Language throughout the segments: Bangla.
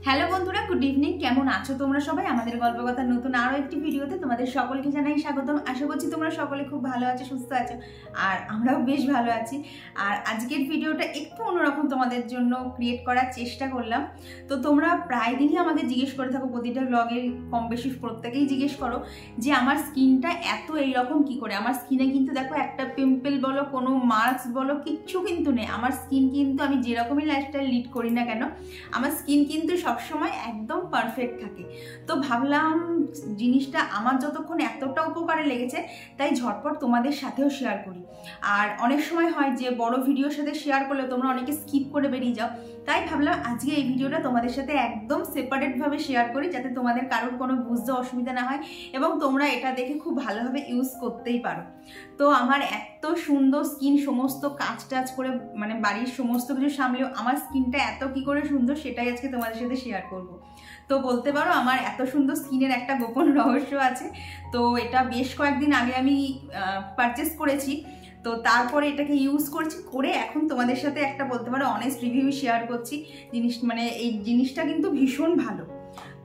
হ্যালো বন্ধুরা, গুড ইভিনিং। কেমন আছো তোমরা সবাই? আমাদের গল্পকথার নতুন আরও একটি ভিডিওতে তোমাদের সকলকে জানাই স্বাগতম। আশা করছি তোমরা সকলে খুব ভালো আছো, সুস্থ আছো, আর আমরাও বেশ ভালো আছি। আর আজকের ভিডিওটা একটু অন্যরকম তোমাদের জন্য ক্রিয়েট করার চেষ্টা করলাম। তো তোমরা প্রায় দিনই আমাদের জিজ্ঞেস করে থাকো, প্রতিটা ব্লগের কম বেশি প্রত্যেকেই জিজ্ঞেস করো যে আমার স্কিনটা এত এইরকম কি করে। আমার স্কিনে কিন্তু দেখো একটা পিম্পল বলো, কোনো মার্কস বলো, কিচ্ছু কিন্তু নেই। আমার স্কিন কিন্তু আমি যেরকমই লাইফস্টাইল লিড করি না কেন, আমার স্কিন কিন্তু সবসময় একদম পারফেক্ট থাকে। তো ভাবলাম জিনিসটা আমার যতক্ষণ এতটা উপকারে লেগেছে, তাই ঝটপট তোমাদের সাথেও শেয়ার করি। আর অনেক সময় হয় যে বড় ভিডিওর সাথে শেয়ার করলে তোমরা অনেকে স্কিপ করে বেরিয়ে যাও, তাই ভাবলাম আজকে এই ভিডিওটা তোমাদের সাথে একদম সেপারেটভাবে শেয়ার করি, যাতে তোমাদের কারোর কোনো বুঝতে অসুবিধা না হয় এবং তোমরা এটা দেখে খুব ভালোভাবে ইউজ করতেই পারো। তো আমার এত সুন্দর স্কিন, সমস্ত কাজ টাজ করে মানে বাড়ির সমস্ত কিছু সামলেও আমার স্কিনটা এত কি করে সুন্দর, সেটাই আজকে তোমাদের সাথে শেয়ার করব। তো বলতে পারো আমার এত সুন্দর স্কিনের একটা গোপন রহস্য আছে। তো এটা বেশ কয়েকদিন আগে আমি পারচেস করেছি, তো তারপরে এটাকে ইউজ করছি, করে এখন তোমাদের সাথে একটা বলতে পারো অনেস্ট রিভিউ শেয়ার করছি। এই জিনিসটা কিন্তু ভীষণ ভালো।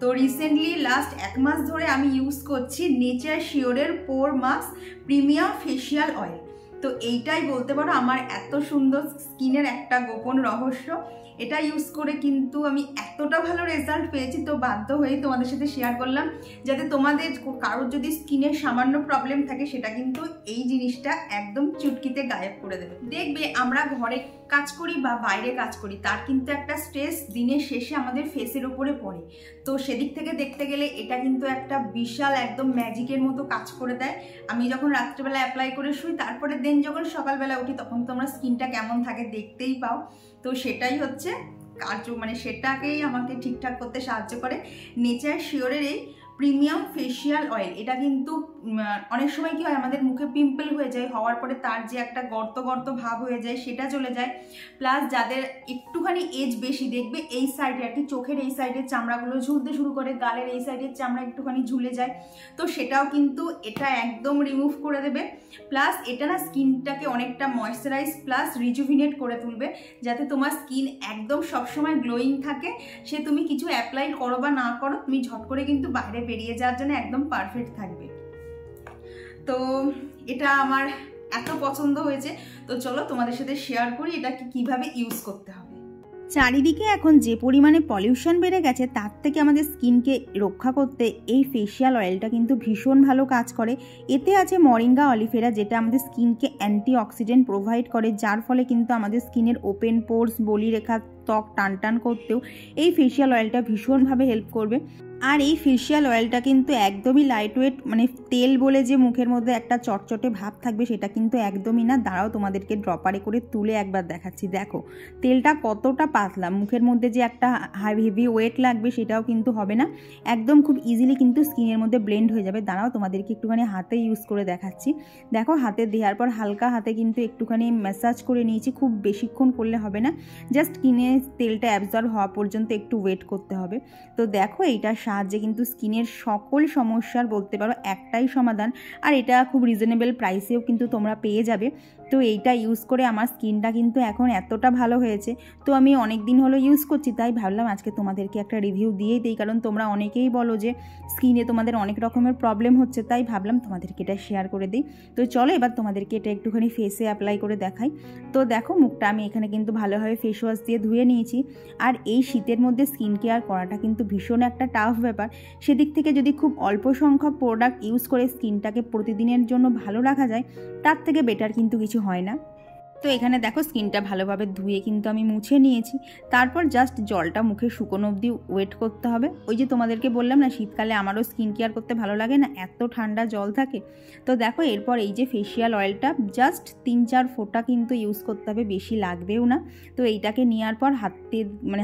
তো রিসেন্টলি লাস্ট 1 মাস ধরে আমি ইউজ করছি নেচার শিওরের পোর মাস্ক প্রিমিয়াম ফেসিয়াল অয়েল। তো এইটাই বলতে পারো আমার এত সুন্দর স্কিনের একটা গোপন রহস্য। এটা ইউজ করে কিন্তু আমি এতটা ভালো রেজাল্ট পেয়েছি, তো বাধ্য হয়েই তোমাদের সাথে শেয়ার করলাম, যাতে তোমাদের কারোর যদি স্কিনের সামান্য প্রবলেম থাকে সেটা কিন্তু এই জিনিসটা একদম চুটকিতে গায়েব করে দেবে। দেখবে আমরা ঘরে কাজ করি বা বাইরে কাজ করি, তার কিন্তু একটা স্ট্রেস দিনের শেষে আমাদের ফেসের উপরে পড়ে। তো সেদিক থেকে দেখতে গেলে এটা কিন্তু একটা বিশাল একদম ম্যাজিকের মতো কাজ করে দেয়। আমি যখন রাত্রিবেলা অ্যাপ্লাই করে শুই, তারপরে দেন যখন সকালবেলা উঠি, তখন তোমরা স্কিনটা কেমন থাকে দেখতেই পাও। তো সেটাই হচ্ছে কার্য, মানে সেটাকেই আমাকে ঠিকঠাক করতে সাহায্য করে নেচার শিওরের এই প্রিমিয়াম ফেসিয়াল অয়েল। এটা কিন্তু অনেক সময় কি হয়, আমাদের মুখে পিম্পল হয়ে যায়, হওয়ার পরে তার যে একটা গর্ত গর্ত ভাব হয়ে যায় সেটা চলে যায়। প্লাস যাদের একটুখানি এজ বেশি, দেখবে এই সাইডে আর কি চোখের এই সাইডের চামড়াগুলো ঝুলতে শুরু করে, গালের এই সাইডের চামড়া একটুখানি ঝুলে যায়, তো সেটাও কিন্তু এটা একদম রিমুভ করে দেবে। প্লাস এটা না স্কিনটাকে অনেকটা ময়েশ্চারাইজ প্লাস রিজুভিনেট করে তুলবে, যাতে তোমার স্কিন একদম সবসময় গ্লোয়িং থাকে। সে তুমি কিছু অ্যাপ্লাই করো বা না করো, তুমি ঝট করে কিন্তু বাইরে বেরিয়ে যাওয়ার জন্য একদম পারফেক্ট থাকবে। তো এটা আমার এত পছন্দ হয়েছে, তো চলো তোমাদের সাথে শেয়ার করি এটাকে কিভাবে ইউজ করতে হবে। চারিদিকে এখন যে পরিমাণে পলিউশন বেড়ে গেছে, তার থেকে আমাদের স্কিনকে রক্ষা করতে এই ফেসিয়াল অয়েলটা কিন্তু ভীষণ ভালো কাজ করে। এতে আছে মরিঙ্গা অলিফেরা, যেটা আমাদের স্কিনকে অ্যান্টিঅক্সিডেন্ট প্রোভাইড করে, যার ফলে কিন্তু আমাদের স্কিনের ওপেন পোর্স, বলিরেখা, ত্বক টান করতেও এই ফেসিয়াল অয়েলটা ভীষণভাবে হেল্প করবে। আর এই ফেসিয়াল অয়েলটা কিন্তু একদমই লাইটওয়েট, মানে তেল বলে যে মুখের মধ্যে একটা চটচটে ভাব থাকবে সেটা কিন্তু একদমই না। দাঁড়াও তোমাদেরকে ড্রপারে করে তুলে একবার দেখাচ্ছি। দেখো তেলটা কতটা পাতলা, মুখের মধ্যে যে একটা হেভি ওয়েট লাগবে সেটাও কিন্তু হবে না, একদম খুব ইজিলি কিন্তু স্কিনের মধ্যে ব্লেন্ড হয়ে যাবে। দাঁড়াও তোমাদেরকে একটুখানি হাতে ইউজ করে দেখাচ্ছি। দেখো হাতে দেওয়ার পর হালকা হাতে কিন্তু একটুখানি ম্যাসাজ করে নিয়েছি, খুব বেশিক্ষণ করলে হবে না, জাস্ট স্কিনে তেলটা অ্যাবজর্ব হওয়া পর্যন্ত একটু ওয়েট করতে হবে। তো দেখো এইটার সাহায্যে কিন্তু স্কিনের সকল সমস্যার বলতে পারো একটাই সমাধান, আর এটা খুব রিজনেবল প্রাইসেও কিন্তু তোমরা পেয়ে যাবে। তো এইটা ইউজ করে আমার স্কিনটা কিন্তু এখন এতটা ভালো হয়েছে। তো আমি অনেক দিন হলো ইউজ করছি, তাই ভাবলাম আজকে তোমাদেরকে একটা রিভিউ দিয়েই দিই, কারণ তোমরা অনেকেই বলো যে স্কিনে তোমাদের অনেক রকমের প্রবলেম হচ্ছে, তাই ভাবলাম তোমাদেরকে এটা শেয়ার করে দিই। তো চলো এবার তোমাদেরকে এটা একটুখানি ফেসে অ্যাপ্লাই করে দেখাই। তো দেখো মুখটা আমি এখানে কিন্তু ভালোভাবে ফেস ওয়াশ দিয়ে ধুয়ে নিয়েছি। আর এই শীতের মধ্যে স্কিন কেয়ার করাটা কিন্তু ভীষণ একটা টাফ ব্যাপার। সেদিক থেকে যদি খুব অল্প সংখ্যক প্রোডাক্ট ইউজ করে স্কিনটাকে প্রতিদিনের জন্য ভালো রাখা যায়, তার থেকে বেটার কিন্তু কিছু হয় না। তো এখানে দেখো স্কিনটা ভালোভাবে ধুয়ে কিন্তু আমি মুছে নিয়েছি। তারপর জাস্ট জলটা মুখে শুকনো অবধি ওয়েট করতে হবে। ওই যে তোমাদেরকে বললাম না, শীতকালে আমারও স্কিন কেয়ার করতে ভালো লাগে না, এত ঠান্ডা জল থাকে। তো দেখো এরপর এই যে ফেসিয়াল অয়েলটা জাস্ট 3-4 ফোঁটা কিন্তু ইউজ করতে হবে, বেশি লাগবেও না। তো এইটাকে নেওয়ার পর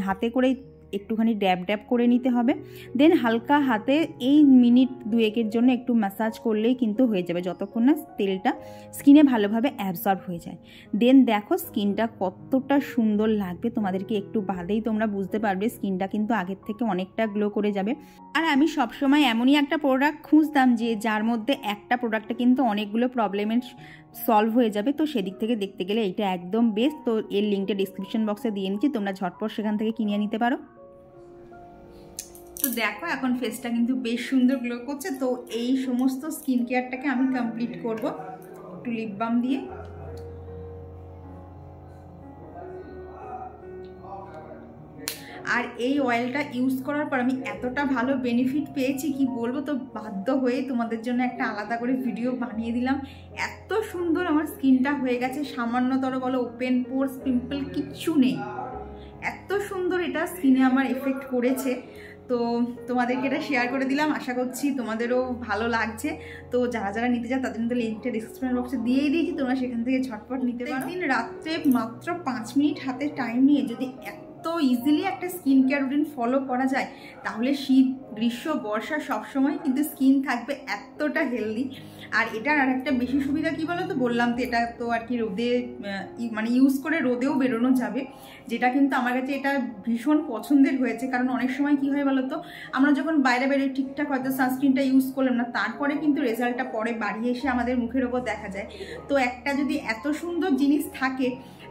হাতে করেই একটুখানি ড্যাব করে নিতে হবে। দেন হালকা হাতে এই মিনিট 2-1 জন্য একটু ম্যাসাজ করলেই কিন্তু হয়ে যাবে, যতক্ষণ না তেলটা স্কিনে ভালোভাবে অ্যাবজর্ব হয়ে যায়। দেন দেখো স্কিনটা কতটা সুন্দর লাগবে, তোমাদেরকে একটু বাদেই তোমরা বুঝতে পারবে স্কিনটা কিন্তু আগের থেকে অনেকটা গ্লো করে যাবে। আর আমি সবসময় এমনই একটা প্রোডাক্ট খুঁজতাম যে যার মধ্যে একটা প্রোডাক্টে কিন্তু অনেকগুলো প্রবলেমের সলভ হয়ে যাবে। তো সেদিক থেকে দেখতে গেলে এইটা একদম বেস্ট। তো এর লিঙ্কটা ডিসক্রিপশন বক্সে দিয়ে নিচ্ছি, তোমরা ঝটপট সেখান থেকে কিনে নিতে পারো। তো দেখো এখন ফেসটা কিন্তু বেশ সুন্দর গ্লো করছে। তো এই সমস্ত স্কিন কেয়ারটাকে আমি কমপ্লিট করব একটু লিপ বাম দিয়ে। আর এই অয়েলটা ইউজ করার পর আমি এতটা ভালো বেনিফিট পেয়েছি কি বলবো, তো বাধ্য হয়ে তোমাদের জন্য একটা আলাদা করে ভিডিও বানিয়ে দিলাম। এত সুন্দর আমার স্কিনটা হয়ে গেছে, সামান্যতর বলো ওপেন পোরস পিম্পল কিচ্ছু নেই, এত সুন্দর এটা স্কিনে আমার এফেক্ট করেছে। তো তোমাদেরকে এটা শেয়ার করে দিলাম, আশা করছি তোমাদেরও ভালো লাগছে। তো যারা যারা নিতে চাও তাদের জন্য লিঙ্কটা ডিসক্রিপশন বক্সে দিয়েই দিয়েছি, তোমরা সেখান থেকে ঝটপট নিতে পারো। একদিন রাত্রে মাত্র 5 মিনিট হাতে টাইম নিয়ে যদি এত ইজিলি একটা স্কিন কেয়ার রুটিন ফলো করা যায়, তাহলে শীত গ্রীষ্ম বর্ষা সবসময় কিন্তু স্কিন থাকবে এতটা হেলদি। আর এটার আর একটা বেশি সুবিধা কি বলো তো, বললাম তো এটা তো আর কি রোদে মানে ইউজ করে রোদেও বেরোনো যাবে, যেটা কিন্তু আমার কাছে এটা ভীষণ পছন্দের হয়েছে। কারণ অনেক সময় কি হয় বলো তো, আমরা যখন বাইরে বেরোই ঠিকঠাক হয়তো সানস্ক্রিনটা ইউজ করলাম না, তারপরে কিন্তু রেজাল্টটা পরে বাড়িয়ে এসে আমাদের মুখের ওপর দেখা যায়। তো একটা যদি এত সুন্দর জিনিস থাকে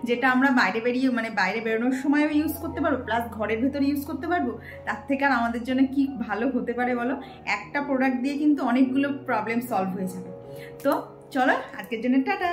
যেটা আমরা বাইরে বেরিয়ে মানে বাইরে বেরোনোর সময়ও ইউজ করতে পারবো, প্লাস ঘরের ভেতরে ইউজ করতে পারবো, তার থেকে আর আমাদের জন্য কি ভালো হতে পারে বলো। একটা প্রোডাক্ট দিয়ে কিন্তু অনেকগুলো প্রবলেম সলভ হয়ে যাবে। তো চলো আজকের জন্য টাটা।